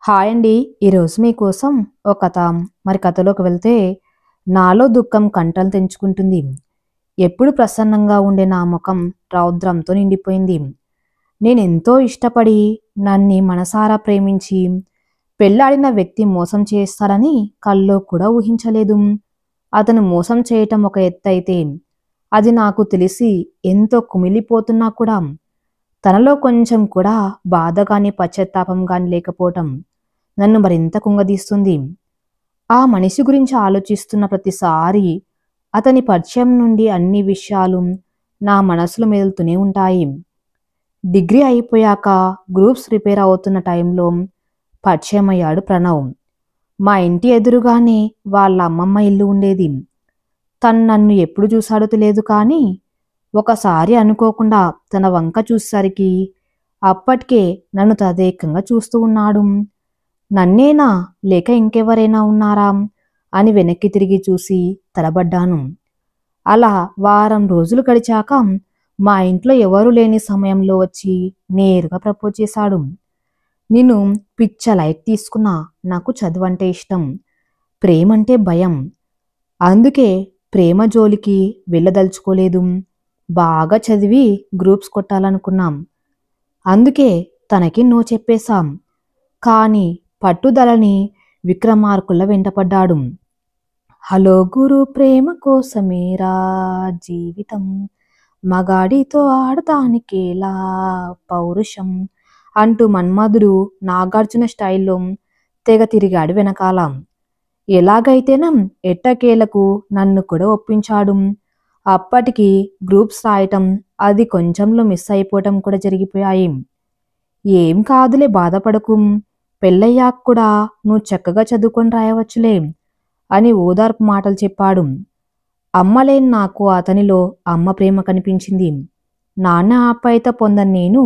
Hi అండి. ఈరోజు మీకోసం ఒక కథ. కథలోకి వెళ్తే, నాలో దుఃఖం కంఠం తెంచుకుంటుంది. ఎప్పుడు ప్రసన్నంగా ఉండే నా ముఖం రౌద్రంతో నిండిపోయింది. నేనెంతో ఇష్టపడి, నన్ని మనసారా ప్రేమించి, పెళ్లాడిన వ్యక్తి మోసం చేస్తాడని కల్లో కూడా ఊహించలేదు. అతను మోసం చేయటం ఒక ఎత్తైతే, అది నాకు తెలిసి ఎంతో కుమిలిపోతున్నా కూడా, తనలో కొంచెం కూడా బాధ గాని, పశ్చాత్తాపం గాని లేకపోవటం నన్ను మరింత కుంగదీస్తుంది. ఆ మనిషి గురించి ఆలోచిస్తున్న ప్రతిసారి అతని పరిచయం నుండి అన్ని విషయాలు నా మనసులో మెదులుతూనే ఉంటాయి. డిగ్రీ అయిపోయాక గ్రూప్స్ ప్రిపేర్ అవుతున్న టైంలో పరిచయం అయ్యాడు ప్రణవ్. మా ఇంటి ఎదురుగానే వాళ్ళ అమ్మమ్మ ఇల్లు ఉండేది. తను నన్ను ఎప్పుడు చూశాడో తెలియదు కానీ, ఒకసారి అనుకోకుండా తన వంక చూసేసరికి అప్పటికే నన్ను తదేకంగా చూస్తూ ఉన్నాడు. నన్నేనా లేక ఇంకెవరైనా ఉన్నారా అని వెనక్కి తిరిగి చూసి తడబడ్డాను. అలా వారం రోజులు గడిచాక మా ఇంట్లో ఎవరూ లేని సమయంలో వచ్చి నేరుగా ప్రపోజ్ చేశాడు. నేను పిచ్చ లైట్ తీసుకున్నా. నాకు చదువంటే ఇష్టం, ప్రేమంటే భయం. అందుకే ప్రేమ జోలికి వెళ్ళదలుచుకోలేదు. బాగా చదివి గ్రూప్స్ కొట్టాలనుకున్నాం. అందుకే తనకి నో చెప్పేశాం. కానీ పట్టుదలని విక్రమార్కుల వెంటపడ్డాడు. హలో గురు, ప్రేమ కోసమేరా జీవితం, మగాడితో ఆడటానికేలా పౌరుషం అంటూ మన్మధుడు నాగార్జున స్టైల్లో తెగ తిరిగాడు వెనకాల. ఎలాగైతేనం ఎట్టకేలకు నన్ను కూడా ఒప్పించాడు. అప్పటికి గ్రూప్స్ రాయటం అది కొంచెంలో మిస్ అయిపోవటం కూడా జరిగిపోయాయి. ఏం కాదులే, బాధపడకు, పెళ్ళయ్యాక కూడా నువ్వు చక్కగా చదువుకొని రాయవచ్చులే అని ఓదార్పు మాటలు చెప్పాడు. అమ్మలేని నాకు అతనిలో అమ్మ ప్రేమ కనిపించింది. నాన్న ఆప్యాయత పొందని నేను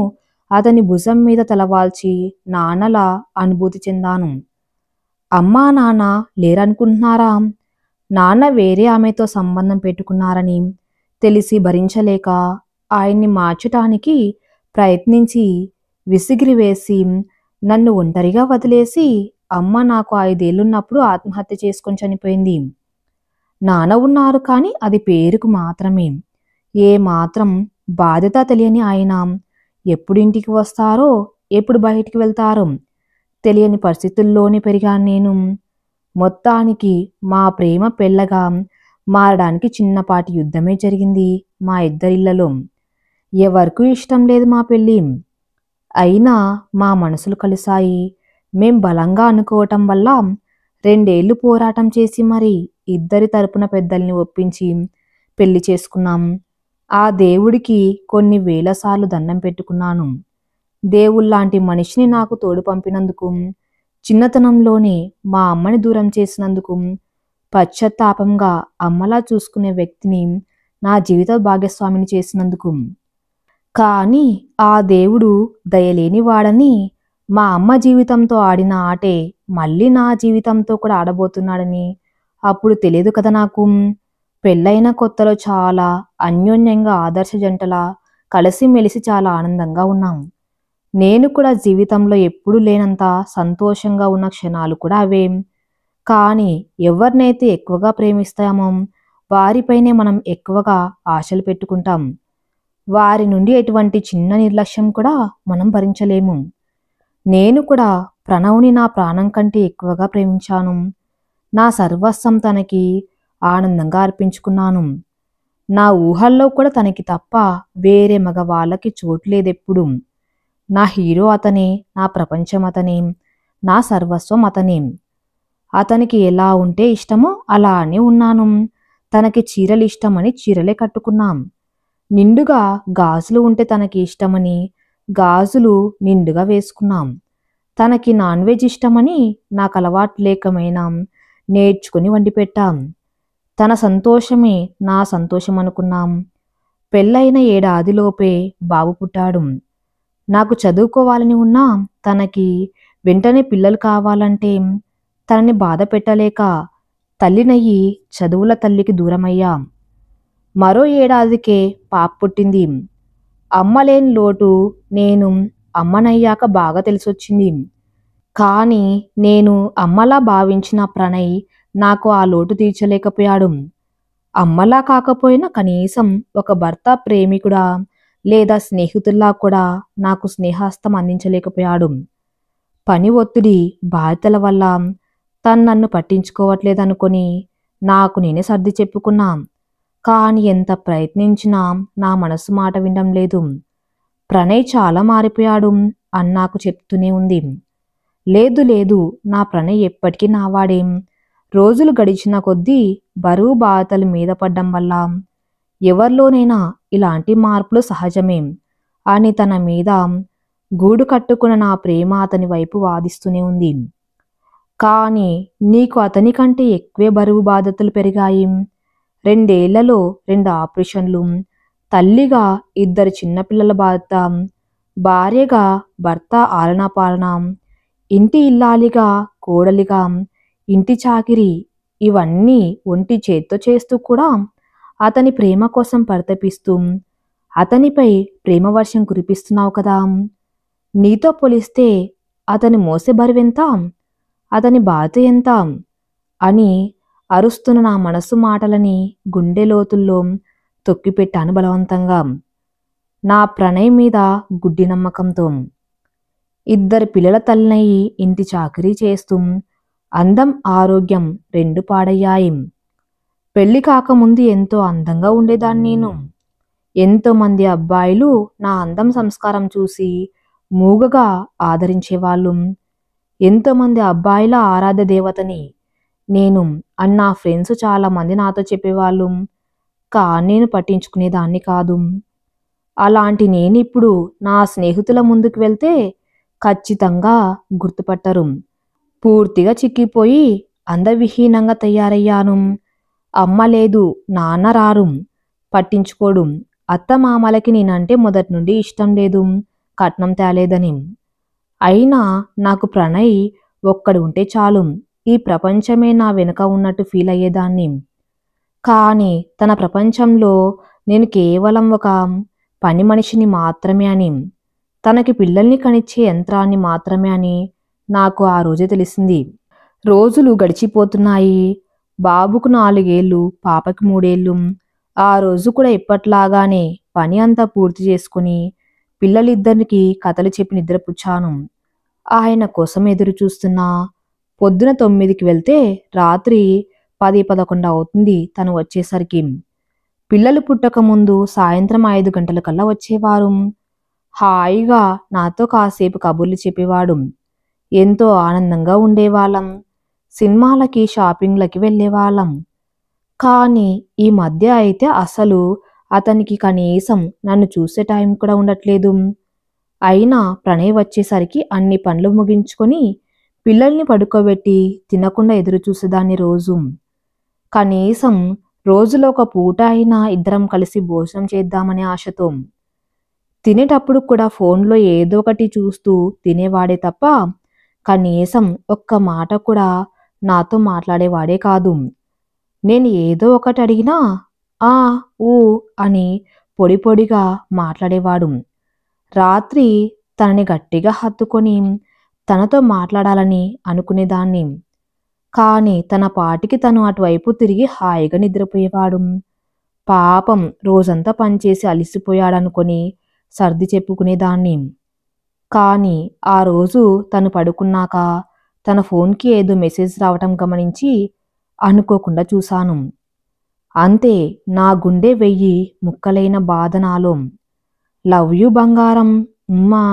అతని భుజం మీద తలవాల్చి నాన్నలా అనుభూతి చెందాను. అమ్మా నాన్న లేరనుకుంటున్నారా? నాన్న వేరే ఆమెతో సంబంధం పెట్టుకున్నారని తెలిసి భరించలేక ఆయన్ని మార్చటానికి ప్రయత్నించి విసిగిరి వేసి నన్ను ఒంటరిగా వదిలేసి అమ్మ నాకు 5 ఏళ్లున్నప్పుడు ఆత్మహత్య చేసుకొని చనిపోయింది. నాన్న ఉన్నారు కానీ అది పేరుకు మాత్రమే. ఏ మాత్రం బాధ్యత తెలియని ఆయన ఎప్పుడు ఇంటికి వస్తారో, ఎప్పుడు బయటికి వెళ్తారో తెలియని పరిస్థితుల్లోనే పెరిగాను నేను. మొత్తానికి మా ప్రేమ పెళ్ళగా మారడానికి చిన్నపాటి యుద్ధమే జరిగింది మా ఇద్దరిళ్లలో. ఎవరికూ ఇష్టం లేదు మా పెళ్ళి. అయినా మా మనసులు కలిశాయి. మేం బలంగా అనుకోవటం వల్ల 2 ఏళ్లు పోరాటం చేసి మరి ఇద్దరి తరపున పెద్దల్ని ఒప్పించి పెళ్లి చేసుకున్నాం. ఆ దేవుడికి కొన్ని వేల సార్లు దండం పెట్టుకున్నాను. దేవుళ్లాంటి మనిషిని నాకు తోడు పంపినందుకు, చిన్నతనంలోనే మా అమ్మని దూరం చేసినందుకు, పశ్చాత్తాపంగా అమ్మలా చూసుకునే వ్యక్తిని నా జీవిత భాగస్వామిని చేసినందుకు. కానీ ఆ దేవుడు దయలేనివాడని, మా అమ్మ జీవితంతో ఆడిన ఆటే మళ్ళీ నా జీవితంతో కూడా ఆడబోతున్నాడని అప్పుడు తెలియదు కదా నాకు. పెళ్ళైన కొత్తలో చాలా అన్యోన్యంగా ఆదర్శ జంటలా కలిసిమెలిసి చాలా ఆనందంగా ఉన్నాం. నేను కూడా జీవితంలో ఎప్పుడూ లేనంత సంతోషంగా ఉన్న క్షణాలు కూడా అవే. కానీ ఎవరినైతే ఎక్కువగా ప్రేమిస్తామో వారిపైనే మనం ఎక్కువగా ఆశలు పెట్టుకుంటాం. వారి నుండి ఎటువంటి చిన్న నిర్లక్ష్యం కూడా మనం భరించలేము. నేను కూడా ప్రణవ్ని నా ప్రాణం కంటే ఎక్కువగా ప్రేమించాను. నా సర్వస్వం తనకి ఆనందంగా అర్పించుకున్నాను. నా ఊహల్లో కూడా తనకి తప్ప వేరే మగవాళ్ళకి చోటు లేదెప్పుడు. నా హీరో అతనే, నా ప్రపంచం అతనే, నా సర్వస్వం అతనే. అతనికి ఎలా ఉంటే ఇష్టమో అలానే ఉన్నాను. తనకి చీరలు ఇష్టమని చీరలే కట్టుకున్నాం. నిండుగా గాజులు ఉంటే తనకి ఇష్టమని గాజులు నిండుగా వేసుకున్నాం. తనకి నాన్ వెజ్ ఇష్టమని నాకు అలవాటు లేకమైనా నేర్చుకుని వండి పెట్టాం. తన సంతోషమే నా సంతోషం అనుకున్నాం. పెళ్ళైన 7 ఏడాదిలోపే బాబు పుట్టాడు. నాకు చదువుకోవాలని ఉన్నా తనకి వెంటనే పిల్లలు కావాలంటే తనని బాధ పెట్టలేక తల్లినయ్యి చదువుల తల్లికి దూరమయ్యా. మరో 7 ఏడాదికే పాప పుట్టింది. అమ్మలేని లోటు నేను అమ్మనయ్యాక బాగా తెలిసొచ్చింది. కానీ నేను అమ్మలా భావించిన ప్రణయ్ నాకు ఆ లోటు తీర్చలేకపోయాడు. అమ్మలా కాకపోయినా కనీసం ఒక భర్త, ప్రేమికుడా లేదా స్నేహితుల్లా కూడా నాకు స్నేహస్తం అందించలేకపోయాడు. పని ఒత్తిడి, బాధ్యతల వల్ల తను నన్ను పట్టించుకోవట్లేదనుకొని నాకు నేనే సర్ది చెప్పుకున్నా. కానీ ఎంత ప్రయత్నించినా నా మనసు మాట వినడం లేదు. ప్రణయ్ చాలా మారిపోయాడు అని నాకు చెప్తూనే ఉంది. లేదు లేదు, నా ప్రణయ్ ఎప్పటికీ నావాడేం. రోజులు గడిచిన కొద్దీ బరువు బాధలు మీద పడ్డం వల్ల ఎవరిలోనైనా ఇలాంటి మార్పులు సహజమేం అని తన మీద గూడు కట్టుకున్న నా ప్రేమ అతని వైపు వాదిస్తూనే ఉంది. కానీ నీకు అతని కంటే ఎక్కువే బరువు బాధ్యతలు పెరిగాయి. 2 ఏళ్లలో 2 ఆపరేషన్లు, తల్లిగా 2 చిన్నపిల్లల బాధ్యత, భార్యగా భర్త ఆలనా పాలన, ఇంటి ఇల్లాలిగా, కోడలిగా, ఇంటి చాకిరి, ఇవన్నీ ఒంటి చేత్తో చేస్తూ కూడా అతని ప్రేమ కోసం పరితపిస్తూ అతనిపై ప్రేమ వర్షం కురిపిస్తున్నావు కదా. నీతో పోలిస్తే అతని మోసే బరువెంత, అతని బాధ ఎంత అని అరుస్తున్న నా మనసు మాటలని గుండె లోతుల్లో తొక్కిపెట్టాను బలవంతంగా, నా ప్రణయ్ మీద గుడ్డి నమ్మకంతో. 2 పిల్లల తల్లినయి ఇంటి చాకరీ చేస్తూ అందం, ఆరోగ్యం 2 పాడయ్యాయి. పెళ్లి కాకముందు ఎంతో అందంగా ఉండేదాన్ని నేను. ఎంతోమంది అబ్బాయిలు నా అందం, సంస్కారం చూసి మూగగా ఆదరించేవాళ్ళు. ఎంతోమంది అబ్బాయిల ఆరాధ్య దేవతని నేను అని నా ఫ్రెండ్స్ చాలామంది నాతో చెప్పేవాళ్ళు. కానీ నేను పట్టించుకునేదాన్ని కాదు. అలాంటి నేనిప్పుడు నా స్నేహితుల ముందుకు వెళ్తే ఖచ్చితంగా గుర్తుపట్టరు. పూర్తిగా చిక్కిపోయి అందవిహీనంగా తయారయ్యాను. అమ్మ లేదు, నాన్న రారు, పట్టించుకోడు. అత్త మామలకి నేనంటే మొదటి నుండి ఇష్టం లేదు, కట్నం తేలేదని. అయినా నాకు ప్రణయ్ ఒక్కడు ఉంటే చాలు, ఈ ప్రపంచమే నా వెనుక ఉన్నట్టు ఫీల్ అయ్యేదాన్ని. కానీ తన ప్రపంచంలో నేను కేవలం ఒక పని మనిషిని మాత్రమే అని, తనకి పిల్లల్ని కనిచ్చే యంత్రాన్ని మాత్రమే అని నాకు ఆ రోజే తెలిసింది. రోజులు గడిచిపోతున్నాయి. బాబుకు 4 ఏళ్ళు, పాపకి 3 ఏళ్ళు. ఆ రోజు కూడా ఎప్పట్లాగానే పని అంతా పూర్తి చేసుకుని పిల్లలిద్దరికి కథలు చెప్పి నిద్రపుచ్చాను. ఆయన కోసం ఎదురు చూస్తున్నా. పొద్దున 9కి వెళ్తే రాత్రి 10, 11 అవుతుంది తను వచ్చేసరికి. పిల్లలు పుట్టక ముందు సాయంత్రం 5 గంటలకల్లా వచ్చేవారు. హాయిగా నాతో కాసేపు కబుర్లు చెప్పేవాడు. ఎంతో ఆనందంగా ఉండేవాళ్ళం. సినిమాలకి, షాపింగ్లకి వెళ్ళేవాళ్ళం. కానీ ఈ మధ్య అయితే అసలు అతనికి కనీసం నన్ను చూసే టైం కూడా ఉండట్లేదు. అయినా ప్రణయ్ వచ్చేసరికి అన్ని పనులు ముగించుకొని పిల్లల్ని పడుకోబెట్టి తినకుండా ఎదురు చూసేదాన్ని రోజు. కనీసం రోజులో ఒక పూట అయినా ఇద్దరం కలిసి భోజనం చేద్దామనే ఆశతో. తినేటప్పుడు కూడా ఫోన్లో ఏదో ఒకటి చూస్తూ తినేవాడే తప్ప కనీసం ఒక్క మాట కూడా నాతో మాట్లాడేవాడే కాదు. నేను ఏదో ఒకటి అడిగినా ఆ ఊ అని పొడి పొడిగా మాట్లాడేవాడు. రాత్రి తనని గట్టిగా హత్తుకొని తనతో మాట్లాడాలని అనుకునేదాన్ని. కానీ తన పాటికి తను అటువైపు తిరిగి హాయిగా నిద్రపోయేవాడు. పాపం రోజంతా పనిచేసి అలిసిపోయాడనుకొని సర్ది చెప్పుకునేదాన్ని. కానీ ఆ రోజు తను పడుకున్నాక తన ఫోన్కి ఏదో మెసేజ్ రావటం గమనించి అనుకోకుండా చూశాను. అంతే, నా గుండె 1000 ముక్కలైన బాధ నాలో. లవ్ యూ బంగారం, ఉమ్మా,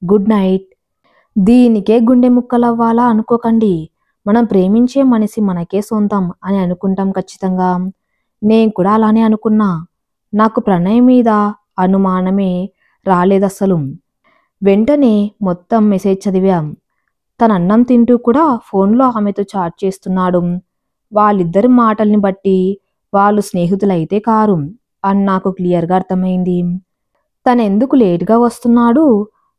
గుడ్ నైట్. దీనికే గుండె ముక్కలవ్వాలా అనుకోకండి. మనం ప్రేమించే మనిషి మనకే సొంతం అని అనుకుంటాం ఖచ్చితంగా. నేను కూడా అలానే అనుకున్నా. నాకు ప్రణయ్ మీద అనుమానమే రాలేదసలు. వెంటనే మొత్తం మెసేజ్ చదివాం. తన అన్నం తింటూ కూడా ఫోన్లో ఆమెతో చాట్ చేస్తున్నాడు. వాళ్ళిద్దరి మాటల్ని బట్టి వాళ్ళు స్నేహితులైతే కారు అని నాకు క్లియర్గా అర్థమైంది. తనెందుకు లేట్గా వస్తున్నాడు,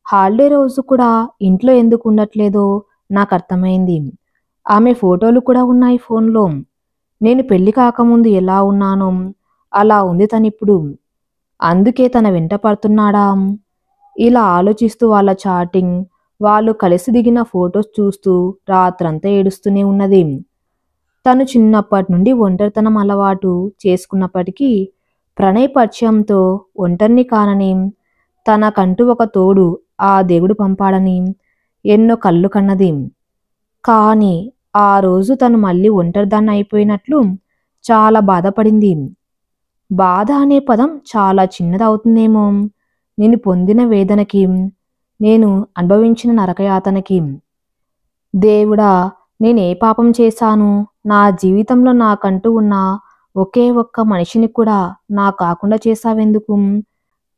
హాలిడే రోజు కూడా ఇంట్లో ఎందుకు ఉండట్లేదో నాకు అర్థమైంది. ఆమె ఫోటోలు కూడా ఉన్నాయి ఫోన్లో. నేను పెళ్లి కాకముందు ఎలా ఉన్నానో అలా ఉంది తనిప్పుడు. అందుకే తన వెంట పడుతున్నాడా? ఇలా ఆలోచిస్తూ వాళ్ళ చాటింగ్, వాళ్ళు కలిసి దిగిన ఫొటోస్ చూస్తూ రాత్రంతా ఏడుస్తూనే ఉన్నది. తను చిన్నప్పటి నుండి ఒంటరితనం అలవాటు చేసుకున్నప్పటికీ ప్రణయ్ పరిచయంతో ఒంటరిని కానని, తనకంటూ ఒక తోడు ఆ దేవుడు పంపాడని ఎన్నో కళ్ళు కన్నది. కానీ ఆ రోజు తను మళ్ళీ ఒంటరిదాన్ని అయిపోయినట్లు చాలా బాధపడింది. బాధ అనే పదం చాలా చిన్నదవుతుందేమో. నేను పొందిన వేదనకి, నేను అనుభవించిన నరకయాతనకి. దేవుడా, నేనే పాపం చేశాను? నా జీవితంలో నాకంటూ ఉన్న ఒకే ఒక్క మనిషిని కూడా నా కాకుండా చేశావెందుకు?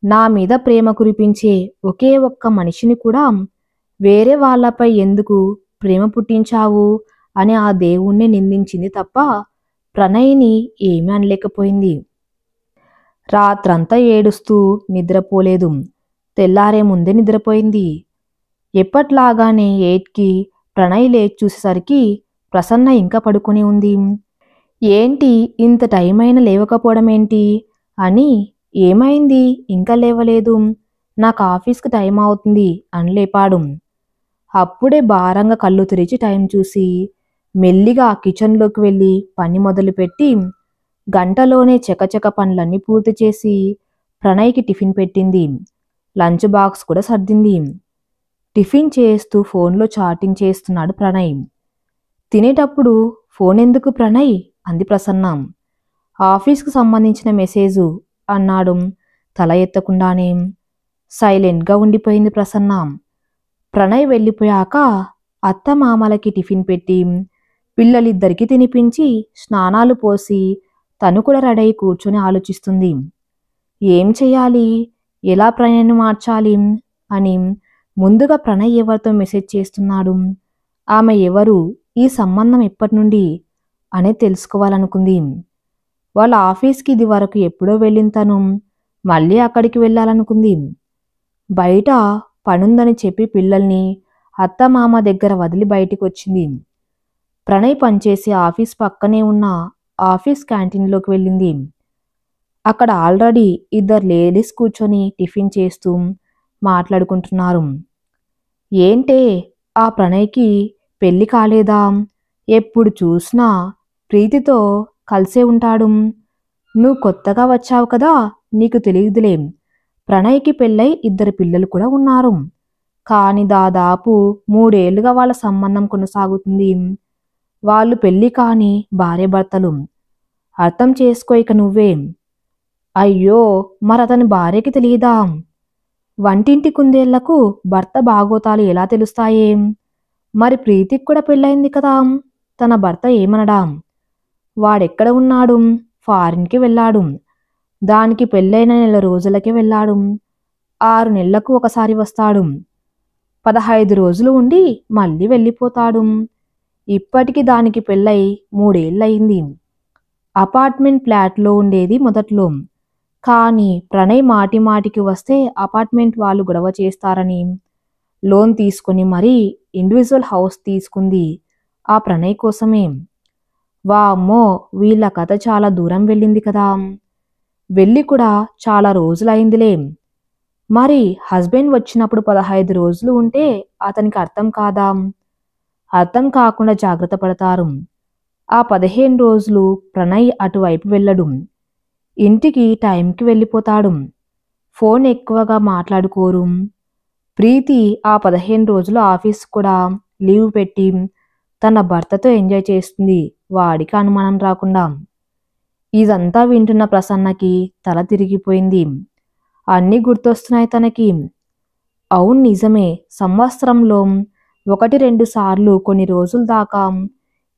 నా మీద ప్రేమ కురిపించే ఒకే ఒక్క మనిషిని కూడా వేరే వాళ్ళపై ఎందుకు ప్రేమ పుట్టించావు అని ఆ దేవుణ్ణి నిందించింది తప్ప ప్రణయ్ని ఏమీ అనలేకపోయింది. రాత్రంతా ఏడుస్తూ నిద్రపోలేదు. తెల్లారే ముందే నిద్రపోయింది. ఎప్పట్లాగానే 8కి ప్రణయ్ లేచి చూసేసరికి ప్రసన్న ఇంకా పడుకొని ఉంది. ఏంటి ఇంత టైం అయినా లేవకపోవడం ఏంటి అని, ఏమైంది ఇంకా లేవలేదు, నాకు ఆఫీస్కి టైం అవుతుంది అని లేపాడు. అప్పుడే భారంగా కళ్ళు తెరిచి టైం చూసి మెల్లిగా కిచెన్లోకి వెళ్ళి పని మొదలుపెట్టి గంటలోనే చకచక పనులన్నీ పూర్తి చేసి ప్రణయ్కి టిఫిన్ పెట్టింది. లంచ్ బాక్స్ కూడా సర్దింది. టిఫిన్ చేస్తూ ఫోన్లో చాటింగ్ చేస్తున్నాడు ప్రణయ్. తినేటప్పుడు ఫోన్ ఎందుకు ప్రణయ్ అంది ప్రసన్న. ఆఫీస్కి సంబంధించిన మెసేజు అన్నాడు తల ఎత్తకుండానే. సైలెంట్గా ఉండిపోయింది ప్రసన్న. ప్రణయ్ వెళ్ళిపోయాక అత్త మామలకి టిఫిన్ పెట్టి పిల్లలిద్దరికీ తినిపించి స్నానాలు పోసి తను కూడా రెడీ అయి కూర్చొని ఆలోచిస్తుంది. ఏం చెయ్యాలి, ఎలా ప్రణయ్ని మార్చాలి అని. ముందుగా ప్రణయ్ ఎవరితో మెసేజ్ చేస్తున్నాడు, ఆమె ఎవరు, ఈ సంబంధం ఎప్పటి నుండి అనేది తెలుసుకోవాలనుకుంది. వాళ్ళ ఆఫీస్కి ఇది వరకు ఎప్పుడో వెళ్ళిన తను మళ్ళీ అక్కడికి వెళ్ళాలనుకుంది. బయట పనుందని చెప్పి పిల్లల్ని అత్తమామ దగ్గర వదిలి బయటికి వచ్చింది. ప్రణయ్ పనిచేసే ఆఫీస్ పక్కనే ఉన్న ఆఫీస్ క్యాంటీన్లోకి వెళ్ళింది. అక్కడ ఆల్రెడీ 2 లేడీస్ కూర్చొని టిఫిన్ చేస్తూ మాట్లాడుకుంటున్నారు. ఏంటే, ఆ ప్రణయ్కి పెళ్లి కాలేదా? ఎప్పుడు చూసినా ప్రీతితో కలిసే ఉంటాడు. నువ్వు కొత్తగా వచ్చావు కదా, నీకు తెలియదులే. ప్రణయ్కి పెళ్ళై 2 పిల్లలు కూడా ఉన్నారు. కానీ దాదాపు 3 ఏళ్లుగా వాళ్ళ సంబంధం కొనసాగుతుంది. వాళ్ళు పెళ్లి కాని భార్యాభర్తలు. అర్థం చేసుకో ఇక నువ్వే. అయ్యో, మరతని భార్యకి తెలియదా? వంటింటి కుందేళ్లకు భర్త బాగోతాలు ఎలా తెలుస్తాయేం? మరి ప్రీతికి కూడా పెళ్ళయింది కదా, తన భర్త ఏమనడా? వాడెక్కడ ఉన్నాడు? ఫారిన్కి వెళ్ళాడు. దానికి పెళ్ళైన నెల రోజులకే వెళ్ళాడు. 6 నెలలకు ఒకసారి వస్తాడు. 15 రోజులు ఉండి మళ్ళీ వెళ్ళిపోతాడు. ఇప్పటికి దానికి పెళ్ళై 3 ఏళ్ళయింది. అపార్ట్మెంట్ ఫ్లాట్లో ఉండేది మొదట్లో. కానీ ప్రణయ్ మాటి మాటికి వస్తే అపార్ట్మెంట్ వాళ్ళు గొడవ చేస్తారని లోన్ తీసుకుని మరీ ఇండివిజువల్ హౌస్ తీసుకుంది ఆ ప్రణయ్ కోసమే. వామ్మో, వీళ్ళ కథ చాలా దూరం వెళ్ళింది కదా. వెళ్ళి కూడా చాలా రోజులైందిలే. మరి హస్బెండ్ వచ్చినప్పుడు 15 రోజులు ఉంటే అతనికి అర్థం కాదా? అర్థం కాకుండా జాగ్రత్త పడతారు. ఆ 15 రోజులు ప్రణయ్ అటువైపు వెళ్ళడు. ఇంటికి టైంకి వెళ్ళిపోతాడు. ఫోన్ ఎక్కువగా మాట్లాడుకోరు. ప్రీతి ఆ 15 రోజులు ఆఫీస్ కూడా లీవ్ పెట్టి తన భర్తతో ఎంజాయ్ చేస్తుంది, వాడికి అనుమానం రాకుండా. ఇదంతా వింటున్న ప్రసన్నకి తల తిరిగిపోయింది. అన్నీ గుర్తొస్తున్నాయి తనకి. అవును, నిజమే. సంవత్సరంలో 1-2 సార్లు కొన్ని రోజుల దాకా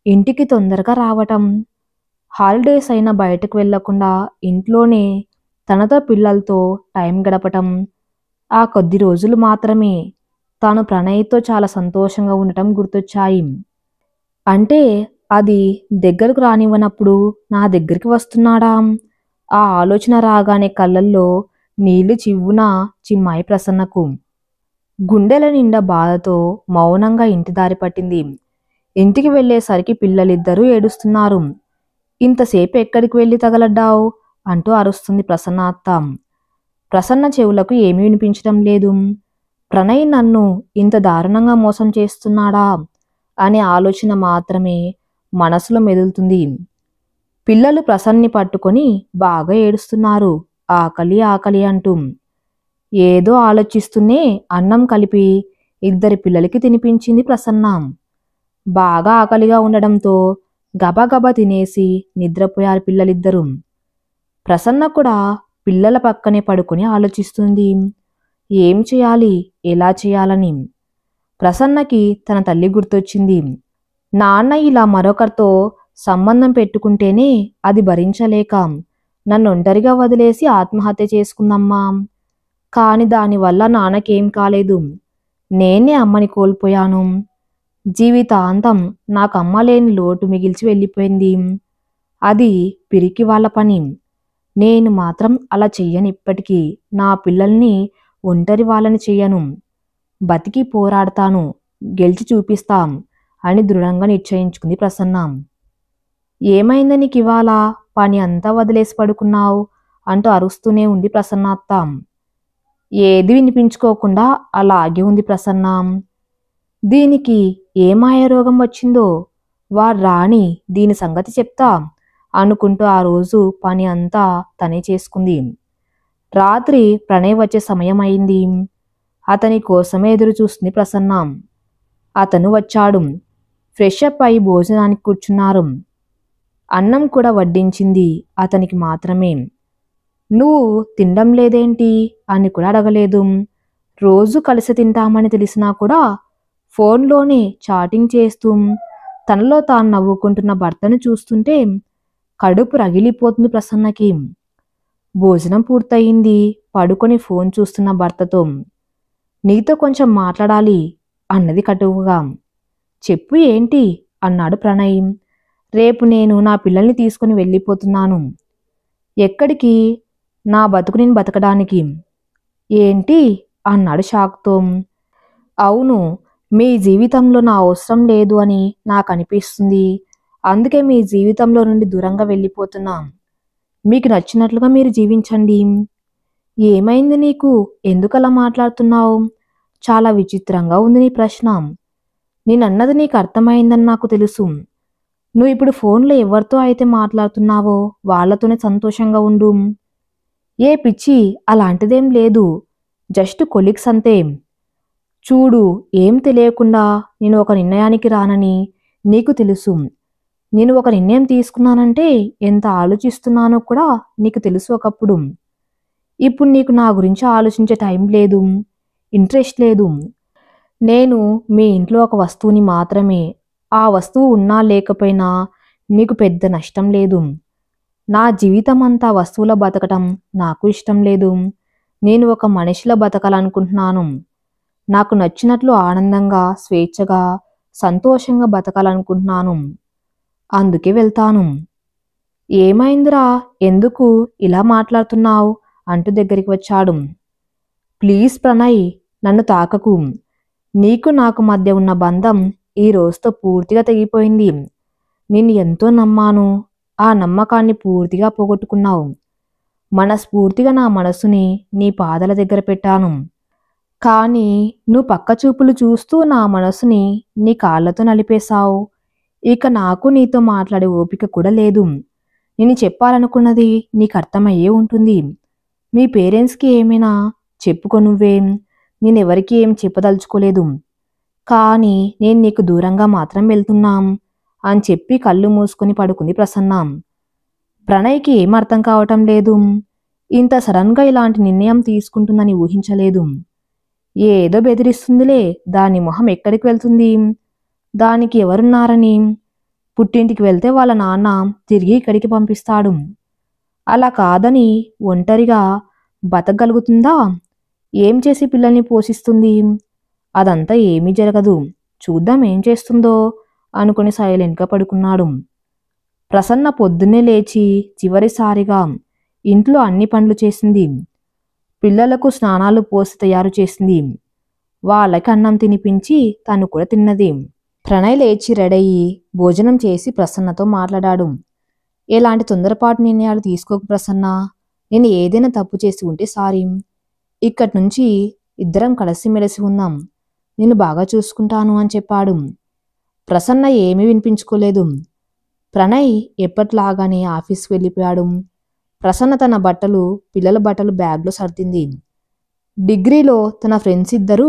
ఇంటికి తొందరగా రావటం, హాలిడేస్ అయినా బయటకు వెళ్లకుండా ఇంట్లోనే తనతో పిల్లలతో టైం గడపటం, ఆ కొద్ది రోజులు మాత్రమే తాను ప్రణయ్తో చాలా సంతోషంగా ఉండటం గుర్తొచ్చాయి. అంటే అది దగ్గరకు రానివ్వనప్పుడు నా దగ్గరికి వస్తున్నాడా? ఆ ఆలోచన రాగానే కళ్ళల్లో నీళ్లు చివ్వున చిమ్మాయి ప్రసన్నకు. గుండెల నిండా బాధతో మౌనంగా ఇంటి దారి పట్టింది. ఇంటికి వెళ్లేసరికి పిల్లలిద్దరూ ఏడుస్తున్నారు. ఇంతసేపు ఎక్కడికి వెళ్ళి తగలడ్డావు అంటూ అరుస్తుంది ప్రసన్న అత్త. ప్రసన్న చెవులకు ఏమీ వినిపించడం లేదు. ప్రణయ్ నన్ను ఇంత దారుణంగా మోసం చేస్తున్నాడా అనే ఆలోచన మాత్రమే మనసులో మెదులుతుంది. పిల్లలు ప్రసన్ని పట్టుకొని బాగా ఏడుస్తున్నారు, ఆకలి ఆకలి అంటూ. ఏదో ఆలోచిస్తూనే అన్నం కలిపి ఇద్దరి పిల్లలకి తినిపించింది ప్రసన్న. బాగా ఆకలిగా ఉండడంతో గబగబా తినేసి నిద్రపోయారు పిల్లలిద్దరూ. ప్రసన్న కూడా పిల్లల పక్కనే పడుకొని ఆలోచిస్తుంది, ఏం చేయాలి, ఎలా చేయాలని. ప్రసన్నకి తన తల్లి గుర్తొచ్చింది. నాన్న ఇలా మరొకరితో సంబంధం పెట్టుకుంటేనే అది భరించలేక నన్ను ఒంటరిగా వదిలేసి ఆత్మహత్య చేసుకుందమ్మా. కాని దానివల్ల నాన్నకేం కాలేదు, నేనే అమ్మని కోల్పోయాను. జీవితాంతం నాకు అమ్మ లేని లోటు మిగిల్చి వెళ్ళిపోయింది. అది పిరికి వాళ్ళ పని. నేను మాత్రం అలా చెయ్యను. ఇప్పటికీ నా పిల్లల్ని ఒంటరి వాళ్ళని చెయ్యను. బతికి పోరాడతాను, గెలిచి చూపిస్తాం అని దృఢంగా నిశ్చయించుకుంది ప్రసన్న. ఏమైంది నీకు ఇవాళ, పని అంతా వదిలేసి పడుకున్నావు అంటూ అరుస్తూనే ఉంది ప్రసన్న అత్త. ఏది వినిపించుకోకుండా అలాగే ఉంది ప్రసన్న. దీనికి ఏ మాయ రోగం వచ్చిందో వాడు రాని దీని సంగతి చెప్తా అనుకుంటూ ఆ రోజు పని అంతా తనే చేసుకుంది. రాత్రి ప్రణయ్ వచ్చే సమయం అయింది. అతని కోసమే ఎదురు చూస్తుంది ప్రసన్న. అతను వచ్చాడు. ఫ్రెష్ అప్ అయి భోజనానికి కూర్చున్నారు. అన్నం కూడా వడ్డించింది అతనికి మాత్రమే. నువ్వు తినడం లేదేంటి అని కూడా అడగలేదు. రోజు కలిసి తింటామని తెలిసినా కూడా ఫోన్లోనే చాటింగ్ చేస్తూ తనలో తాను నవ్వుకుంటున్న భర్తను చూస్తుంటే కడుపు రగిలిపోతుంది ప్రసన్నకి. భోజనం పూర్తయింది. పడుకొని ఫోన్ చూస్తున్న భర్తతో, నీతో కొంచెం మాట్లాడాలి అన్నది కటువుగా. చెప్పు ఏంటి అన్నాడు ప్రణయ్. రేపు నేను నా పిల్లల్ని తీసుకుని వెళ్ళిపోతున్నాను. ఎక్కడికి? నా బతుకు నేను బతకడానికి. ఏంటి అన్నాడు షాక్తో. అవును, మీ జీవితంలో నా అవసరం లేదు అని నాకు అనిపిస్తుంది. అందుకే మీ జీవితంలో నుండి దూరంగా వెళ్ళిపోతున్నా. మీకు నచ్చినట్లుగా మీరు జీవించండి. ఏమైంది నీకు, ఎందుకలా మాట్లాడుతున్నావు? చాలా విచిత్రంగా ఉంది నీ ప్రశ్న. నేనన్నది నీకు అర్థమైందని నాకు తెలుసు. నువ్వు ఇప్పుడు ఫోన్లో ఎవరితో అయితే మాట్లాడుతున్నావో వాళ్లతోనే సంతోషంగా ఉండు. ఏ పిచ్చి, అలాంటిదేం లేదు, జస్ట్ కొలీగ్స్ అంతే. చూడు, ఏం తెలియకుండా నేను ఒక నిర్ణయానికి రానని నీకు తెలుసు. నేను ఒక నిర్ణయం తీసుకున్నానంటే ఎంత ఆలోచిస్తున్నానో కూడా నీకు తెలుసు ఒకప్పుడు. ఇప్పుడు నీకు నా గురించి ఆలోచించే టైం లేదు, ఇంట్రెస్ట్ లేదు. నేను మీ ఇంట్లో ఒక వస్తువుని మాత్రమే. ఆ వస్తువు ఉన్నా లేకపోయినా నీకు పెద్ద నష్టం లేదు. నా జీవితం అంతా వస్తువుల బతకటం నాకు ఇష్టం లేదు. నేను ఒక మనిషిలా బతకాలనుకుంటున్నాను. నాకు నచ్చినట్లు ఆనందంగా, స్వేచ్ఛగా, సంతోషంగా బతకాలనుకుంటున్నాను. అందుకే వెళ్తాను. ఏమైందిరా, ఎందుకు ఇలా మాట్లాడుతున్నావు అంటూ దగ్గరికి వచ్చాడు. ప్లీజ్ ప్రణయ్, నన్ను తాకకు. నీకు నాకు మధ్య ఉన్న బంధం ఈ రోజుతో పూర్తిగా తెగిపోయింది. నిన్ను ఎంతో నమ్మాను, ఆ నమ్మకాన్ని పూర్తిగా పోగొట్టుకున్నావు. మనస్ఫూర్తిగా నా మనసుని నీ పాదాల దగ్గర పెట్టాను. కానీ నువ్వు పక్క చూపులు చూస్తూ నా మనసుని నీ కాళ్ళతో నలిపేశావు. ఇక నాకు నీతో మాట్లాడే ఓపిక కూడా లేదు. నేను చెప్పాలనుకున్నది నీకు అర్థమయ్యే ఉంటుంది. మీ పేరెంట్స్కి ఏమైనా చెప్పుకో నువ్వేం. నేనెవరికి ఏం చెప్పదలుచుకోలేదు. కానీ నేను నీకు దూరంగా మాత్రం వెళ్తున్నాం అని చెప్పి కళ్ళు మూసుకొని పడుకుంది ప్రసన్న. ప్రణయ్కి ఏం అర్థం కావటం లేదు. ఇంత సడన్గా ఇలాంటి నిర్ణయం తీసుకుంటుందని ఊహించలేదు. ఏదో బెదిరిస్తుందిలే, దాని మొహం ఎక్కడికి వెళ్తుంది? దానికి ఎవరున్నారని? పుట్టింటికి వెళ్తే వాళ్ళ నాన్న తిరిగి ఇక్కడికి పంపిస్తాడు. అలా కాదని ఒంటరిగా బతకగలుగుతుందా? ఏం చేసి పిల్లల్ని పోషిస్తుంది? అదంతా ఏమీ జరగదు, చూద్దాం ఏం చేస్తుందో అనుకుని సైలెంట్గా పడుకున్నాడు. ప్రసన్న పొద్దున్నే లేచి చివరిసారిగా ఇంట్లో అన్ని పనులు చేసింది. పిల్లలకు స్నానాలు పోసి తయారు చేసింది. వాళ్ళకి అన్నం తినిపించి తను కూడా తిన్నది. ప్రణయ్ లేచి రెడయ్యి భోజనం చేసి ప్రసన్నతో మాట్లాడాడు. ఎలాంటి తొందరపాటు నిర్ణయాలు తీసుకోకు ప్రసన్న. నేను ఏదైనా తప్పు చేసి ఉంటే సారీ. ఇక్కడి నుంచి ఇద్దరం కలిసిమెలిసి ఉందాం. నిన్ను బాగా చూసుకుంటాను అని చెప్పాడు. ప్రసన్న ఏమీ వినిపించుకోలేదు. ప్రణయ్ ఎప్పట్లాగానే ఆఫీస్కి వెళ్ళిపోయాడు. ప్రసన్న తన బట్టలు, పిల్లల బట్టలు బ్యాగ్లో సర్దింది. డిగ్రీలో తన ఫ్రెండ్స్ ఇద్దరు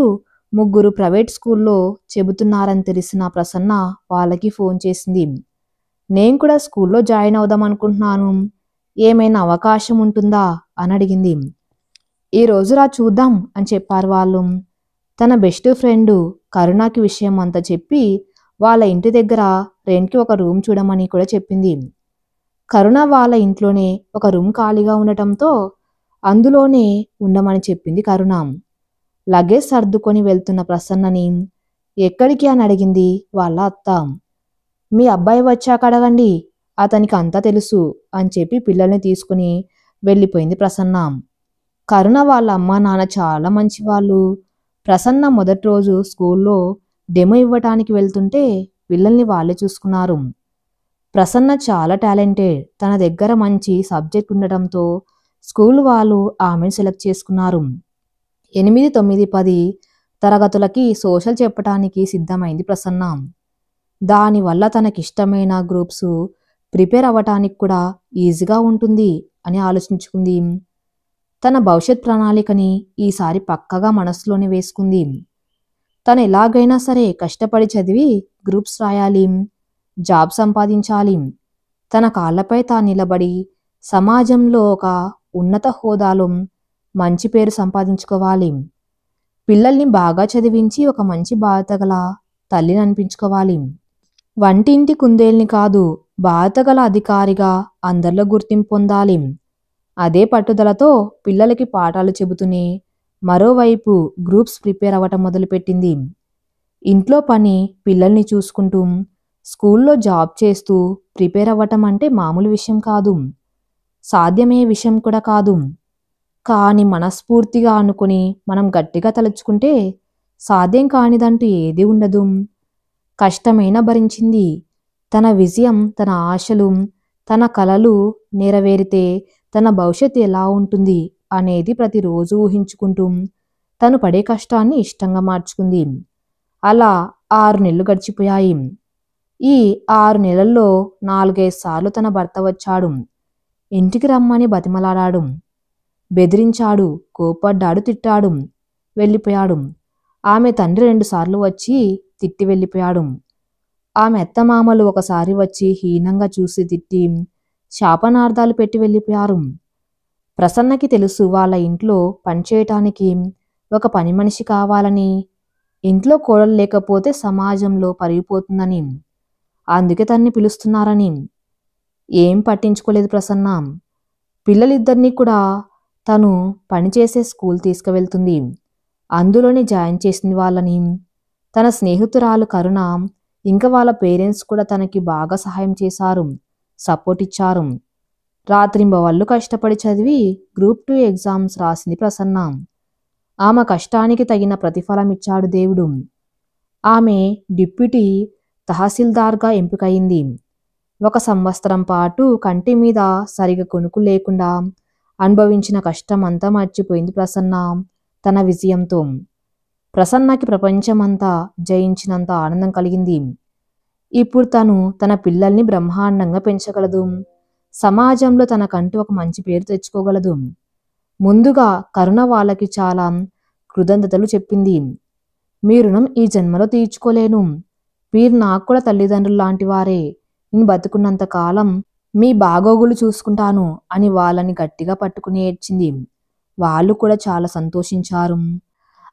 ముగ్గురు ప్రైవేట్ స్కూల్లో చెబుతున్నారని తెలిసిన ప్రసన్న వాళ్ళకి ఫోన్ చేసింది. నేను కూడా స్కూల్లో జాయిన్ అవుదాం అనుకుంటున్నాను, ఏమైనా అవకాశం ఉంటుందా అని అడిగింది. ఈ రోజు రా చూద్దాం అని చెప్పారు వాళ్ళు. తన బెస్ట్ ఫ్రెండ్ కరుణకి విషయం అంతా చెప్పి వాళ్ళ ఇంటి దగ్గర రెంట్కి ఒక రూమ్ చూడమని కూడా చెప్పింది. కరుణ వాళ్ళ ఇంట్లోనే ఒక రూమ్ ఖాళీగా ఉండటంతో అందులోనే ఉండమని చెప్పింది కరుణ. లగేజ్ సర్దుకొని వెళ్తున్న ప్రసన్నని ఎక్కడికి అని అడిగింది వాళ్ళ అత్త. మీ అబ్బాయి వచ్చాక అడగండి, అతనికి అంతా తెలుసు అని చెప్పి పిల్లల్ని తీసుకుని వెళ్ళిపోయింది ప్రసన్న. కరుణ వాళ్ళ అమ్మా నాన్న చాలా మంచివాళ్ళు. ప్రసన్న మొదటి రోజు స్కూల్లో డెమో ఇవ్వటానికి వెళ్తుంటే పిల్లల్ని వాళ్ళే చూసుకున్నారు. ప్రసన్న చాలా టాలెంటెడ్. తన దగ్గర మంచి సబ్జెక్ట్ ఉండటంతో స్కూల్ వాళ్ళు ఆమెను సెలెక్ట్ చేసుకున్నారు. 8, 9, 10 తరగతులకి సోషల్ చెప్పటానికి సిద్ధమైంది ప్రసన్న. దానివల్ల తనకిష్టమైన గ్రూప్స్ ప్రిపేర్ అవ్వటానికి కూడా ఈజీగా ఉంటుంది అని ఆలోచించుకుంది. తన భవిష్యత్ ప్రణాళికని ఈసారి పక్కగా మనసులోనే వేసుకుంది. తను ఎలాగైనా సరే కష్టపడి చదివి గ్రూప్స్ రాయాలి, జాబ్ సంపాదించాలి, తన కాళ్ళపై తాను నిలబడి సమాజంలో ఒక ఉన్నత హోదాలో మంచి పేరు సంపాదించుకోవాలి. పిల్లల్ని బాగా చదివించి ఒక మంచి బాధ్యత గల తల్లిని అనిపించుకోవాలి. వంటింటి కుందేల్ని కాదు, బాధ్యత గల అధికారిగా అందరిలో గుర్తింపు పొందాలి. అదే పట్టుదలతో పిల్లలకి పాఠాలు చెబుతూనే మరోవైపు గ్రూప్స్ ప్రిపేర్ అవ్వటం మొదలుపెట్టింది. ఇంట్లో పని, పిల్లల్ని చూసుకుంటూ స్కూల్లో జాబ్ చేస్తూ ప్రిపేర్ అవ్వటం అంటే మామూలు విషయం కాదు, సాధ్యమయ్యే విషయం కూడా కాదు. కానీ మనస్ఫూర్తిగా అనుకుని మనం గట్టిగా తలుచుకుంటే సాధ్యం కానిదంటూ ఏదీ ఉండదు. కష్టమైన భరించింది. తన విజయం, తన ఆశలు, తన కలలు నెరవేరితే తన భవిష్యత్తు ఎలా ఉంటుంది అనేది ప్రతిరోజు ఊహించుకుంటూ తను పడే కష్టాన్ని ఇష్టంగా మార్చుకుంది. అలా 6 నెలలు గడిచిపోయాయి. ఈ 6 నెలల్లో 4-5 సార్లు తన భర్త వచ్చాడు. ఇంటికి రమ్మని బతిమలాడాడు, బెదిరించాడు, కోపడ్డాడు, తిట్టాడు, వెళ్ళిపోయాడు. ఆమె తండ్రి 2 సార్లు వచ్చి తిట్టి వెళ్ళిపోయాడు. ఆమె అత్తమామలు ఒకసారి వచ్చి హీనంగా చూసి తిట్టి శాపనార్థాలు పెట్టి వెళ్ళిపోయారు. ప్రసన్నకి తెలుసు వాళ్ళ ఇంట్లో పనిచేయటానికి ఒక పని మనిషి కావాలని, ఇంట్లో కోడలు లేకపోతే సమాజంలో పరిగిపోతుందని, అందుకే తన్ని పిలుస్తున్నారని. ఏం పట్టించుకోలేదు ప్రసన్న. పిల్లలిద్దరినీ కూడా తను పనిచేసే స్కూల్ తీసుకువెళ్తుంది. అందులోనే జాయిన్ చేసింది వాళ్ళని. తన స్నేహితురాలు కరుణ ఇంకా వాళ్ళ పేరెంట్స్ కూడా తనకి బాగా సహాయం చేశారు, సపోర్ట్ ఇచ్చారు. రాత్రింబవళ్ళు కష్టపడి చదివి గ్రూప్ 2 ఎగ్జామ్స్ రాసింది ప్రసన్న. ఆమె కష్టానికి తగిన ప్రతిఫలం ఇచ్చాడు దేవుడు. ఆమె డిప్యూటీ తహసీల్దార్గా ఎంపికయింది. 1 సంవత్సరం పాటు కంటి మీద సరిగా కొనుక్కు లేకుండా అనుభవించిన కష్టం అంతా మర్చిపోయింది ప్రసన్న తన విజయంతో. ప్రసన్నకి ప్రపంచమంతా జయించినంత ఆనందం కలిగింది. ఇప్పుడు తను తన పిల్లల్ని బ్రహ్మాండంగా పెంచగలదు. సమాజంలో తనకంటూ ఒక మంచి పేరు తెచ్చుకోగలదు. ముందుగా కరుణ వాళ్ళకి చాలా కృతజ్ఞతలు చెప్పింది. మీ రుణం ఈ జన్మలో తీర్చుకోలేను. మీరు నాకు కూడా తల్లిదండ్రులు లాంటి వారే. నేను బతుకున్నంత కాలం మీ బాగోగులు చూసుకుంటాను అని వాళ్ళని గట్టిగా పట్టుకుని ఏడ్చింది. వాళ్ళు కూడా చాలా సంతోషించారు.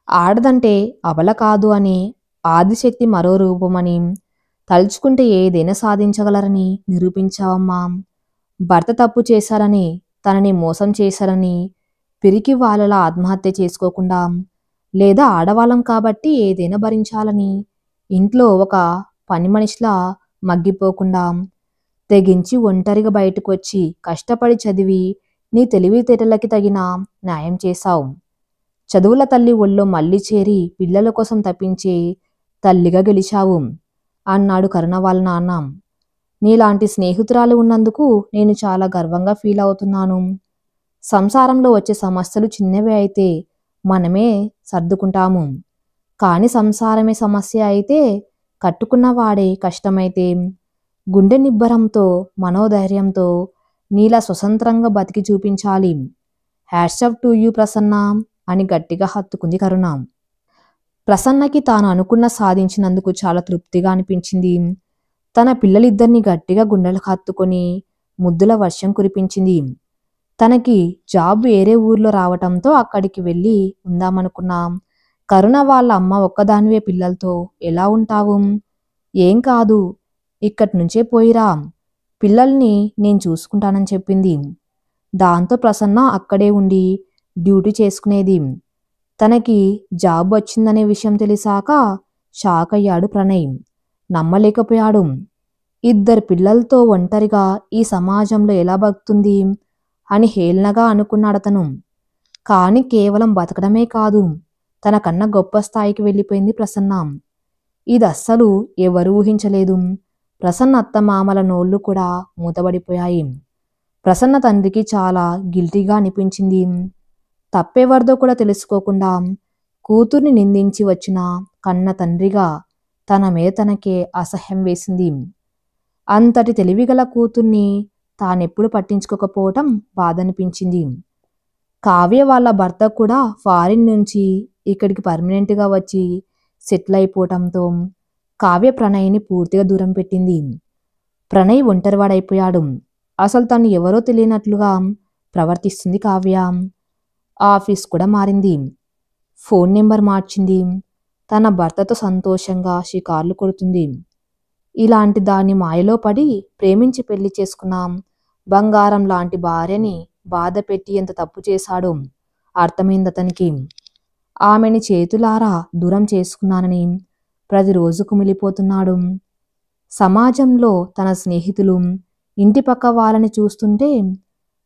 ఆడదంటే అబల కాదు అని, ఆదిశక్తి మరో రూపమని, తలుచుకుంటే ఏదైనా సాధించగలరని నిరూపించావమ్మా. భర్త తప్పు చేశారని, తనని మోసం చేశారని పిరికి వాళ్ళలా ఆత్మహత్య చేసుకోకుండా, లేదా ఆడవాళ్ళం కాబట్టి ఏదైనా భరించాలని ఇంట్లో ఒక పని మనిషిలా మగ్గిపోకుండా తెగించి ఒంటరిగా బయటకు వచ్చి కష్టపడి చదివి నీ తెలివితేటలకి తగిన న్యాయం చేశావు. చదువుల తల్లి ఒళ్ళో మళ్ళీ చేరి పిల్లల కోసం తప్పించే తల్లిగా గెలిచావు అన్నాడు కరుణ వాళ్ళ నాన్న. నీలాంటి స్నేహితురాలు ఉన్నందుకు నేను చాలా గర్వంగా ఫీల్ అవుతున్నాను. సంసారంలో వచ్చే సమస్యలు చిన్నవే అయితే మనమే సర్దుకుంటాము. కాని సంసారమే సమస్య అయితే, కట్టుకున్నవాడే కష్టమైతే, గుండె నిబ్బరంతో, మనోధైర్యంతో నీలా స్వతంత్రంగా బతికి చూపించాలి. హ్యాట్సాఫ్ టు యూ ప్రసన్న అని గట్టిగా హత్తుకుంది కరుణ. ప్రసన్నకి తాను అనుకున్న సాధించినందుకు చాలా తృప్తిగా అనిపించింది. తన పిల్లలిద్దరినీ గట్టిగా గుండెలకు హత్తుకొని ముద్దుల వర్షం కురిపించింది. తనకి జాబ్ వేరే ఊర్లో రావటంతో అక్కడికి వెళ్ళి ఉందామనుకున్నాం. కరుణ వాళ్ళ అమ్మ ఒక్కదానివే పిల్లలతో ఎలా ఉంటావు? ఏం కాదు, ఇక్కడి నుంచే పోయిరా, పిల్లల్ని నేను చూసుకుంటానని చెప్పింది. దాంతో ప్రసన్న అక్కడే ఉండి డ్యూటీ చేసుకునేది. తనకి జాబ్ వచ్చిందనే విషయం తెలిసాక షాక్ అయ్యాడు ప్రణయ్. నమ్మలేకపోయాడు. ఇద్దరు పిల్లలతో ఒంటరిగా ఈ సమాజంలో ఎలా బతుకుతుంది అని హేళనగా అనుకున్నాడతను. కాని కేవలం బతకడమే కాదు, తనకన్నా గొప్ప స్థాయికి వెళ్ళిపోయింది ప్రసన్న. ఇది అస్సలు ఎవరూ ఊహించలేదు. ప్రసన్న అత్తమామల నోళ్లు కూడా మూతబడిపోయాయి. ప్రసన్న తండ్రికి చాలా గిల్టీగా అనిపించింది. తప్పెవరిదో కూడా తెలుసుకోకుండా కూతుర్ని నిందించి వచ్చిన కన్న తండ్రిగా తన మీద తనకే అసహ్యం వేసింది. అంతటి తెలివిగల కూతుర్ని తానెప్పుడు పట్టించుకోకపోవటం బాధనిపించింది. కావ్య వాళ్ళ భర్త కూడా ఫారిన్ నుంచి ఇక్కడికి పర్మనెంట్గా వచ్చి సెటిల్ అయిపోవటంతో కావ్య ప్రణయ్ని పూర్తిగా దూరం పెట్టింది. ప్రణయ్ ఒంటరివాడైపోయాడు. అసలు తను ఎవరో తెలియనట్లుగా ప్రవర్తిస్తుంది కావ్య. ఆఫీస్ కూడా మారింది. ఫోన్ నెంబర్ మార్చింది. తన భర్తతో సంతోషంగా షికార్లు కొడుతుంది. ఇలాంటి దాన్ని మాయలో పడి ప్రేమించి పెళ్లి చేసుకున్నాం బంగారం లాంటి భార్యని బాధ పెట్టి ఎంత తప్పు చేశాడో అర్థమైంది అతనికి. ఆమెని చేతులారా దూరం చేసుకున్నానని ప్రతిరోజు కుమిలిపోతున్నాడు. సమాజంలో తన స్నేహితులు, ఇంటి పక్క వాళ్ళని చూస్తుంటే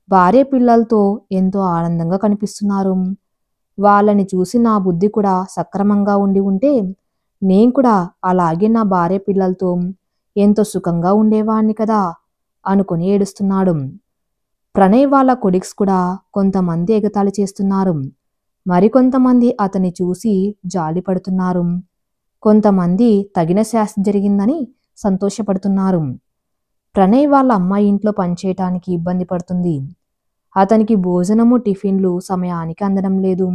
భార్య పిల్లలతో ఎంతో ఆనందంగా కనిపిస్తున్నారు. వాళ్ళని చూసి నా బుద్ధి కూడా సక్రమంగా ఉండి ఉంటే నేను కూడా అలాగే నా భార్య పిల్లలతో ఎంతో సుఖంగా ఉండేవాణ్ణి కదా అనుకుని ఏడుస్తున్నాడు. ప్రణయ్ వాళ్ళ కొలీగ్స్ కూడా కొంతమంది ఎగతాళి చేస్తున్నారు. మరికొంతమంది అతన్ని చూసి జాలి పడుతున్నారు. కొంతమంది తగిన శాస్తి జరిగిందని సంతోషపడుతున్నారు. ప్రణయ్ వాళ్ళ అమ్మాయి ఇంట్లో పనిచేయటానికి ఇబ్బంది పడుతుంది. అతనికి భోజనము టిఫిన్లు సమయానికి అందడం లేదు.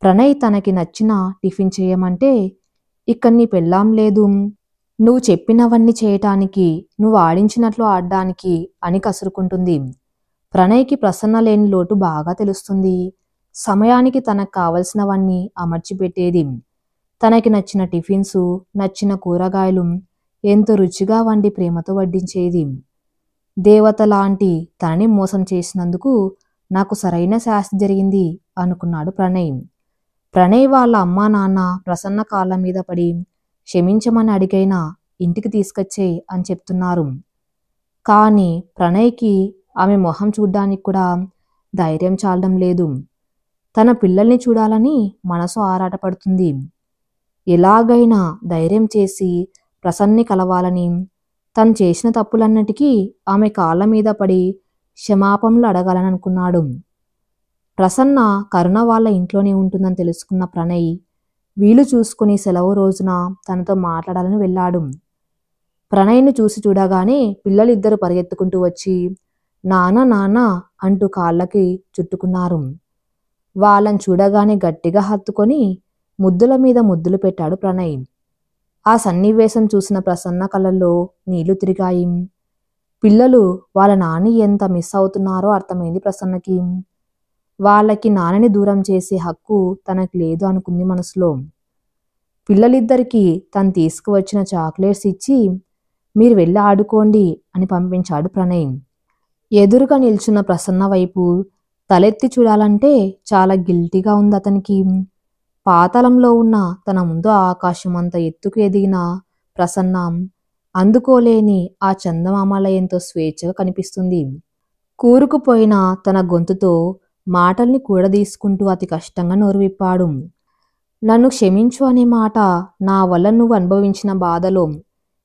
ప్రణయ్ తనకి నచ్చిన టిఫిన్ చేయమంటే ఇక్కడ నీ పెళ్ళాం లేదు, నువ్వు చెప్పినవన్నీ చేయటానికి, నువ్వు ఆడించినట్లు ఆడడానికి అని కసురుకుంటుంది. ప్రణయ్కి ప్రసన్న లేని లోటు బాగా తెలుస్తుంది. సమయానికి తనకు కావలసినవన్నీ అమర్చిపెట్టేది. తనకి నచ్చిన టిఫిన్స్, నచ్చిన కూరగాయలు ఎంతో రుచిగా వండి ప్రేమతో వడ్డించేది. దేవత లాంటి తనని మోసం చేసినందుకు నాకు సరైన శాస్తి జరిగింది అనుకున్నాడు ప్రణయ్. ప్రణయ్ వాళ్ళ అమ్మా నాన్న ప్రసన్న కాళ్ళ మీద పడి క్షమించమని అడిగైనా ఇంటికి తీసుకొచ్చేయి అని చెప్తున్నారు. కానీ ప్రణయ్కి ఆమె మొహం చూడ్డానికి కూడా ధైర్యం చాలడం లేదు. తన పిల్లల్ని చూడాలని మనసు ఆరాటపడుతుంది. ఎలాగైనా ధైర్యం చేసి ప్రసన్ని కలవాలని, తను చేసిన తప్పులన్నిటికీ ఆమె కాళ్ళ మీద పడి క్షమాపణలు అడగాలని అనుకున్నాడు. ప్రసన్న కరుణ వాళ్ళ ఇంట్లోనే ఉంటుందని తెలుసుకున్న ప్రణయ్ వీలు చూసుకుని సెలవు రోజున తనతో మాట్లాడాలని వెళ్ళాడు. ప్రణయ్ని చూడగానే పిల్లలిద్దరూ పరిగెత్తుకుంటూ వచ్చి నాన్న నాన్న అంటూ కాళ్ళకి చుట్టుకున్నారు. వాళ్ళని చూడగానే గట్టిగా హత్తుకొని ముద్దుల మీద ముద్దులు పెట్టాడు ప్రణయ్. ఆ సన్నివేశం చూసిన ప్రసన్న కళ్ళల్లో నీళ్లు తిరిగాయి. పిల్లలు వాళ్ళ నాని ఎంత మిస్ అవుతున్నారో అర్థమైంది ప్రసన్నకి. వాళ్ళకి నాన్నని దూరం చేసే హక్కు తనకి లేదు అనుకుంది మనసులో. పిల్లలిద్దరికీ తను తీసుకువచ్చిన చాక్లెట్స్ ఇచ్చి మీరు వెళ్ళి ఆడుకోండి అని పంపించాడు ప్రణయ్. ఎదురుగా నిల్చున్న ప్రసన్న వైపు తలెత్తి చూడాలంటే చాలా గిల్టీగా ఉంది అతనికి. పాతాళంలో ఉన్న తన ముందు ఆకాశం అంత ఎత్తుకు ఎదిగిన ప్రసన్న అందుకోలేని ఆ చందమామల ఎంతో స్వేచ్ఛగా కనిపిస్తుంది. కూరుకుపోయిన తన గొంతుతో మాటల్ని కూడదీసుకుంటూ అతి కష్టంగా నోరు విప్పాడు. నన్ను క్షమించు అనే మాట నా వల్ల నువ్వు అనుభవించిన బాధలో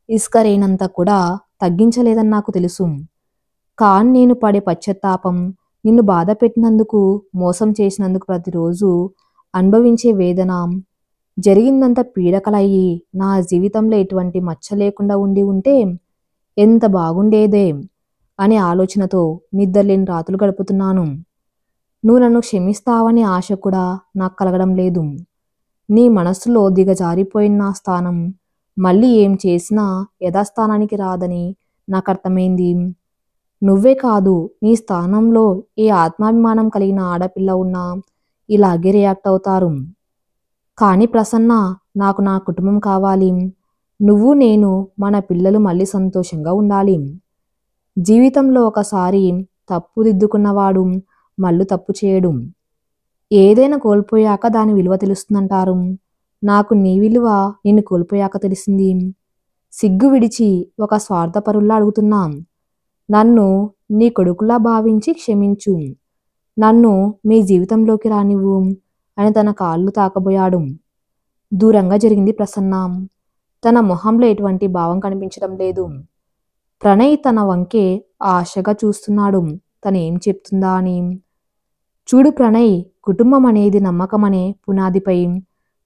ఇసుకరేనంత కూడా తగ్గించలేదని నాకు తెలుసు. కానీ నేను పడే పశ్చాత్తాపం, నిన్ను బాధ పెట్టినందుకు, మోసం చేసినందుకు ప్రతిరోజు అనుభవించే వేదన, జరిగిందంతా పీడకలయ్యి నా జీవితంలో ఎటువంటి మచ్చ లేకుండా ఉంటే ఎంత బాగుండేదే అనే ఆలోచనతో నిద్రలేని రాత్రులు గడుపుతున్నాను. నువ్వు నన్ను క్షమిస్తావనే ఆశ కూడా నాకు కలగడం లేదు. నీ మనస్సులో దిగజారిపోయిన నా స్థానం మళ్ళీ ఏం చేసినా యథాస్థానానికి రాదని నాకు అర్థమైంది. నువ్వే కాదు, నీ స్థానంలో ఏ ఆత్మాభిమానం కలిగిన ఆడపిల్ల ఉన్నా ఇలాగే రియాక్ట్ అవుతారు. కానీ ప్రసన్న, నాకు నా కుటుంబం కావాలి. నువ్వు నేను మన పిల్లలు మళ్ళీ సంతోషంగా ఉండాలి. జీవితంలో ఒకసారి తప్పు దిద్దుకున్నవాడు మళ్ళీ తప్పు చేయడు. ఏదైనా కోల్పోయాక దాని విలువ తెలుస్తుందంటారు. నాకు నీ విలువ నిన్ను కోల్పోయాక తెలిసింది. సిగ్గు విడిచి ఒక స్వార్థపరుల్లా అడుగుతున్నా. నన్ను నీ కొడుకులా భావించి క్షమించు. నన్ను మీ జీవితంలోకి రానివ్వు అని తన కాళ్ళు తాకబోయాడు. దూరంగా జరిగింది ప్రసన్న. తన మొహంలో ఎటువంటి భావం కనిపించడం లేదు. ప్రణయ్ తన వంకే ఆశగా చూస్తున్నాడు, తను ఏం చెప్తుందా అని. చూడు ప్రణయ్, కుటుంబం అనేది నమ్మకం అనే పునాదిపై,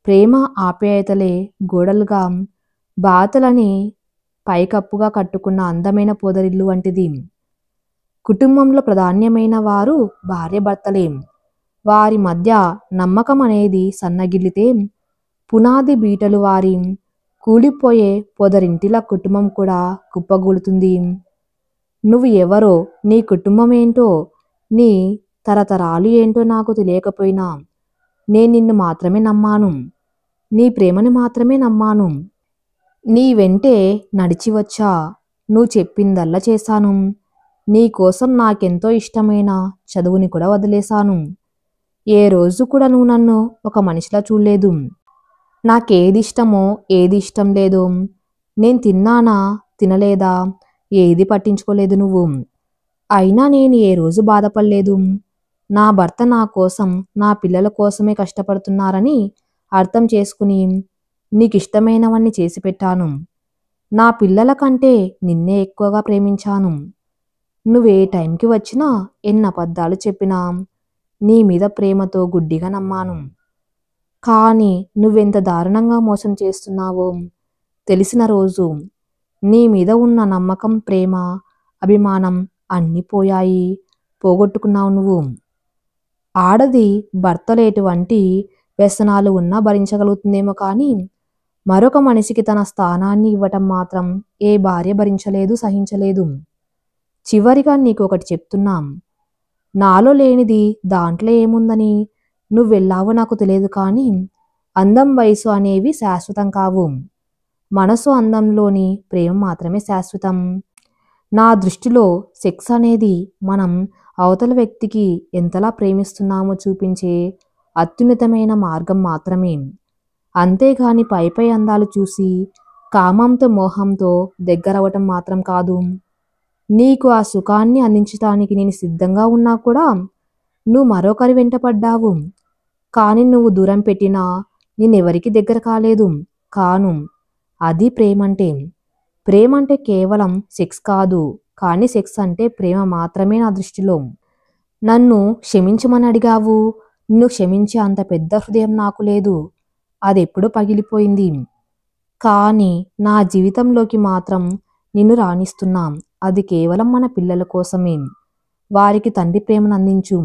ప్రేమ ఆప్యాయతలే గోడలుగా, బాధలని పైకప్పుగా కట్టుకున్న అందమైన పొదరిల్లు వంటిది. కుటుంబంలో ప్రాధాన్యమైన వారు భార్యాభర్తలే. వారి మధ్య నమ్మకం అనేది సన్నగిల్లితే పునాది బీటలు వారి కూలిపోయే పొదరింటిలా కుటుంబం కూడా కుప్పగూలుతుంది. నువ్వు ఎవరో, నీ కుటుంబం ఏంటో, నీ తరతరాలు ఏంటో నాకు తెలియకపోయినా నేను నిన్ను మాత్రమే నమ్మాను. నీ ప్రేమని మాత్రమే నమ్మాను. నీ వెంటే నడిచి వచ్చా. నువ్వు చెప్పిందల్లా చేశాను. నీ కోసం నాకెంతో ఇష్టమైన చదువుని కూడా వదిలేశాను. ఏ రోజు కూడా నువ్వు నన్ను ఒక మనిషిలా చూడలేదు. నాకేది ఇష్టమో ఏది ఇష్టం లేదో, నేను తిన్నానా తినలేదా ఏది పట్టించుకోలేదు నువ్వు. అయినా నేను ఏ రోజు బాధపడలేదు. నా భర్త నా కోసం, నా పిల్లల కోసమే కష్టపడుతున్నారని అర్థం చేసుకుని నీకిష్టమైనవన్నీ చేసి పెట్టాను. నా పిల్లల కంటే నిన్నే ఎక్కువగా ప్రేమించాను. నువ్వే టైంకి వచ్చినా, ఎన్ని అబద్ధాలు చెప్పినా నీ మీద ప్రేమతో గుడ్డిగా నమ్మాను. కానీ నువ్వెంత దారుణంగా మోసం చేస్తున్నావో తెలిసిన రోజు నీ మీద ఉన్న నమ్మకం, ప్రేమ, అభిమానం అన్నీ పోయాయి. పోగొట్టుకున్నావు నువ్వు. ఆడది భర్తలో ఎటువంటి వ్యసనాలు ఉన్నా భరించగలుగుతుందేమో కానీ మరొక మనిషికి తన స్థానాన్ని ఇవ్వటం మాత్రం ఏ భార్య భరించలేదు, సహించలేదు. చివరిగా నీకు ఒకటి చెప్తున్నాం. నాలో లేనిది దాంట్లో ఏముందని నువ్వెళ్ళావో నాకు తెలియదు కానీ అందం, వయసు అనేవి శాశ్వతం కావు. మనసు అందంలోని ప్రేమ మాత్రమే శాశ్వతం. నా దృష్టిలో సెక్స్ అనేది మనం అవతల వ్యక్తికి ఎంతలా ప్రేమిస్తున్నామో చూపించే అత్యున్నతమైన మార్గం మాత్రమే. అంతేగాని పైపై అందాలు చూసి కామంతో, మోహంతో దగ్గరవటం మాత్రం కాదు. నీకు ఆ సుఖాన్ని అందించడానికి నేను సిద్ధంగా ఉన్నా కూడా నువ్వు మరొకరి వెంట పడ్డావు. కానీ నువ్వు దూరం పెట్టినా నేనెవరికి దగ్గర కాలేదు. కాను. అది ప్రేమంటే. ప్రేమంటే కేవలం సెక్స్ కాదు, కానీ సెక్స్ అంటే ప్రేమ మాత్రమే నా దృష్టిలో. నన్ను క్షమించమని అడిగావు. నిన్ను క్షమించే అంత పెద్ద హృదయం నాకు లేదు. అదెప్పుడో పగిలిపోయింది. కానీ నా జీవితంలోకి మాత్రం నిన్ను రాణిస్తున్నాం. అది కేవలం మన పిల్లల కోసమే. వారికి తండ్రి ప్రేమను అందించు.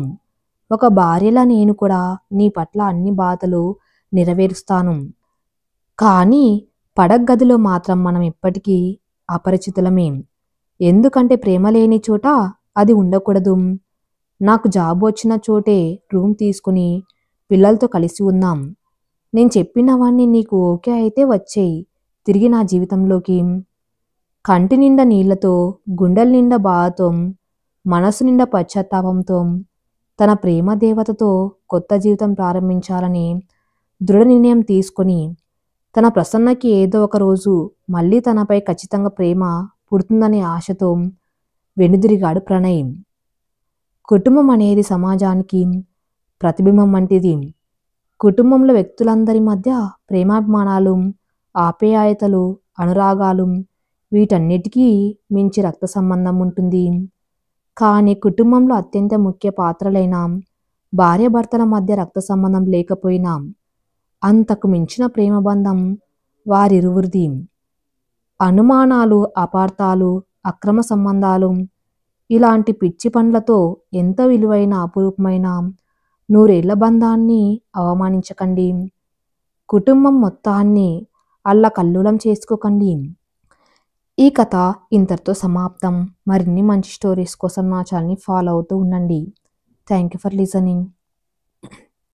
ఒక భార్యలా నేను కూడా నీ పట్ల అన్ని బాధలు నెరవేరుస్తాను. కానీ పడగదిలో మాత్రం మనం ఎప్పటికీ అపరిచితులమే. ఎందుకంటే ప్రేమ లేని చోట అది ఉండకూడదు. నాకు జాబ్ వచ్చిన చోటే రూమ్ తీసుకుని పిల్లలతో కలిసి ఉందాం. నేను చెప్పినవన్నీ నీకు ఓకే అయితే వచ్చేయి తిరిగి నా జీవితంలోకి. కంటి నిండా నీళ్లతో, గుండెల నిండా బాధతో, మనసు నిండా పశ్చాత్తాపంతో తన ప్రేమ దేవతతో కొత్త జీవితం ప్రారంభించాలని దృఢ నిర్ణయం తీసుకొని తన ప్రసన్నకి ఏదో ఒక రోజు మళ్ళీ తనపై ఖచ్చితంగా ప్రేమ పుడుతుందనే ఆశతో వెనుదిరిగాడు ప్రణయ్. కుటుంబం అనేది సమాజానికి ప్రతిబింబం వంటిది. కుటుంబంలో వ్యక్తులందరి మధ్య ప్రేమాభిమానాలు, ఆప్యాయతలు, అనురాగాలు, వీటన్నిటికీ మించి రక్త సంబంధం ఉంటుంది. కానీ కుటుంబంలో అత్యంత ముఖ్య పాత్రలైన భార్యాభర్తల మధ్య రక్త సంబంధం లేకపోయినా అంతకు మించిన ప్రేమ బంధం వారిరువురిది. అనుమానాలు, అపార్థాలు, అక్రమ సంబంధాలు ఇలాంటి పిచ్చి పనులతో ఎంత విలువైన అపురూపమైన నూరేళ్ల బంధాన్ని అవమానించకండి. కుటుంబం మొత్తాన్ని అల్లకల్లోలం చేసుకోకండి. ఈ కథ ఇంతటితో సమాప్తం. మరిన్ని మంచి స్టోరీస్ కోసం నా ఛానల్ని ఫాలో అవుతూ ఉండండి. Thank you for listening.